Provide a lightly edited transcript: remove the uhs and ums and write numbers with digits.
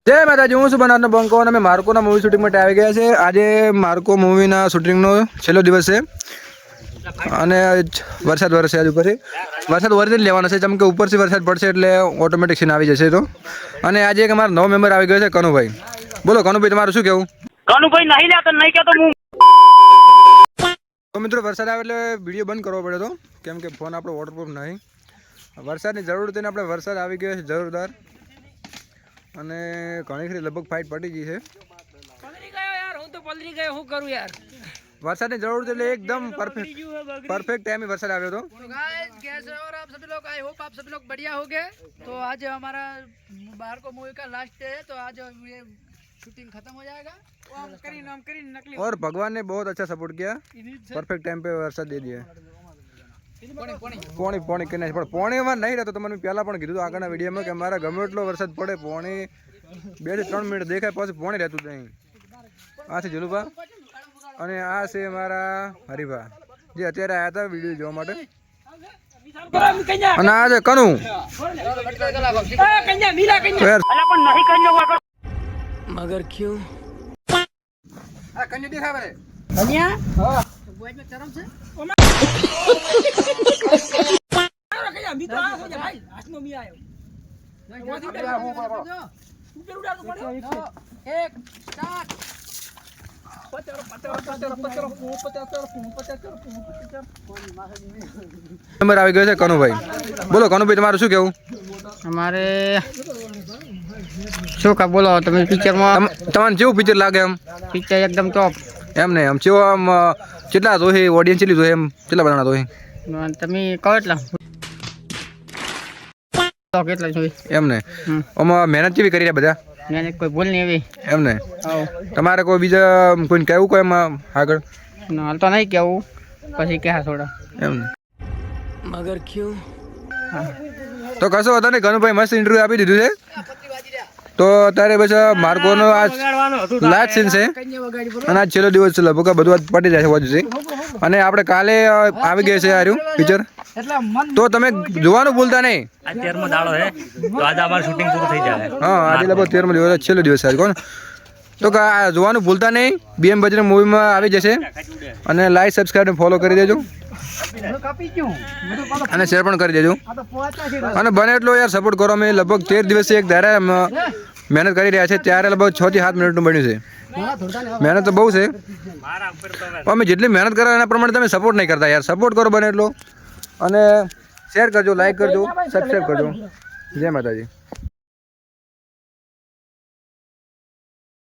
જય માતાજી, હું છું બનાસનો બંકો અને અમે માર્કોના મૂવી શૂટિંગ માટે આવી ગયા છે. આજે માર્કો મૂવીના શૂટિંગનો છેલ્લો દિવસ છે અને વરસાદ વરસે આજ ઉપરથી વરસાદ વરથી જ લેવાનો છે, જેમ કે ઉપરથી વરસાદ પડશે એટલે ઓટોમેટિક સીન આવી જશે. તો અને આજે એક અમારો નવો મેમ્બર આવી ગયો છે, કનુભાઈ. બોલો કનુભાઈ, તમારું શું કહેવું? કનુભાઈ નહીં લેતો, નહીં કહેતો હું. તો મિત્રો, વરસાદ આવે એટલે વિડીયો બંધ કરવો પડે તો, કેમ કે ફોન આપણો વોટરપ્રૂફ નહીં. વરસાદની જરૂર થઈને આપણે વરસાદ આવી ગયો છે જોરદાર, અને ઘણી ખરી લગભગ ફાઇટ પડી ગઈ છે. પલરી ગયો યાર, હું તો પલરી ગયો, શું કરું યાર. वरसाद की जरूरत है एकदम परफेक्ट टाइम में वरसाद आया तो कैसे और आप सभी लोग, आई होप आप सभी लोग बढ़िया हो गए. तो आज हमारा बाहर को मूवी का लास्ट डे है, तो आज ये शूटिंग खत्म हो जाएगा. और भगवान ने बहुत अच्छा सपोर्ट किया, परफेक्ट टाइम पे वरसाद दे दिया. પોણી પોણી કે નહીં, પણ પોણીમાં નહીં રહેતો. તમને પહેલાં પણ કીધું આગળના વિડીયોમાં કે અમારા ગમે એટલો વરસાદ પડે, પોણી 2 થી 3 મિનિટ દેખાય પછી પોણી રહેતું જ નહીં. આ છે જલુભા અને આ છે અમારા હરિભા, જે અત્યારે આવ્યા હતા વિડીયો જોવા માટે. અને આ છે કનુ. मगर क्यों? આ કન્યા દેખાય રે कन्या हां बोझ में चरम से मित्र आ हो जा भाई, आसनो मी आयो ऊपर उड़ा तो पड़े. एक स्टार्ट. નંબર આવી ગયો છે કનુભાઈ. બોલો કનુભાઈ, તમારું શું કહેવું? हमारे શું કા બોલો તમે પિક્ચરમાં તમને કેવું પિક્ચર લાગે? એમ પિક્ચર એકદમ ટોપ. એમ ને આમ કેવો, આમ કેટલા જોઈ ઓડિયન્સ કેટલી જોઈ, એમ કેટલા બનાવના જોઈ? તમે કહો એટલા કેટલા જોઈ એમ ને આમાં મહેનત કેવી કરી રહ્યા બધા? મેને કોઈ ભૂલ નહીં એવી. એમ ને તમારે કોઈ બીજા કોઈને કહેવું કોઈ એમાં આગળ? હાલ તો નહીં કેવું, પછી ક્યાં થોડા. એમ ને मगर क्यों? તો કશો હતો ને, કનુભાઈ મસ્ત ઇન્ટરવ્યુ આપી દીધું છે. તો અત્યારે બસ માર્કોનો આ લાસ્ટ સીન છે અને આજ છેલ્લો દિવસ છે, લગભગ બધું આજ પડી જાય છે વધુ છે. અને આપણે કાલે આવી ગયા છે આર્યું પિક્ચર, તો તમે જોવાનું ભૂલતા નહીં. આ 13મો દાડો હે, તો આજે અમારું શૂટિંગ પૂરું થઈ જાય. હા, આજે લગભગ 13મો દિવસ, છેલ્લો દિવસ છે કોણ. તો જોવાનું ભૂલતા નહીં. BM બજરંગ મૂવીમાં આવી જશે અને લાઈક સબસ્ક્રાઈબ ફોલો કરી દેજો અને શેર પણ કરી દેજો. અને બને એટલો યાર સપોર્ટ કરો. અમે લગભગ 13 દિવસથી એક ધારે મહેનત કરી રહ્યા છે, ત્યારે લગભગ 6 થી 7 મિનિટનું બન્યું છે. મહેનત તો બહુ છે, અમે જેટલી મહેનત કરો એના પ્રમાણે તમે સપોર્ટ નહીં કરતા યાર. સપોર્ટ કરો બને એટલો, અને શેર કરજો, લાઈક કરજો, સબસ્ક્રાઈબ કરજો. જય માતાજી.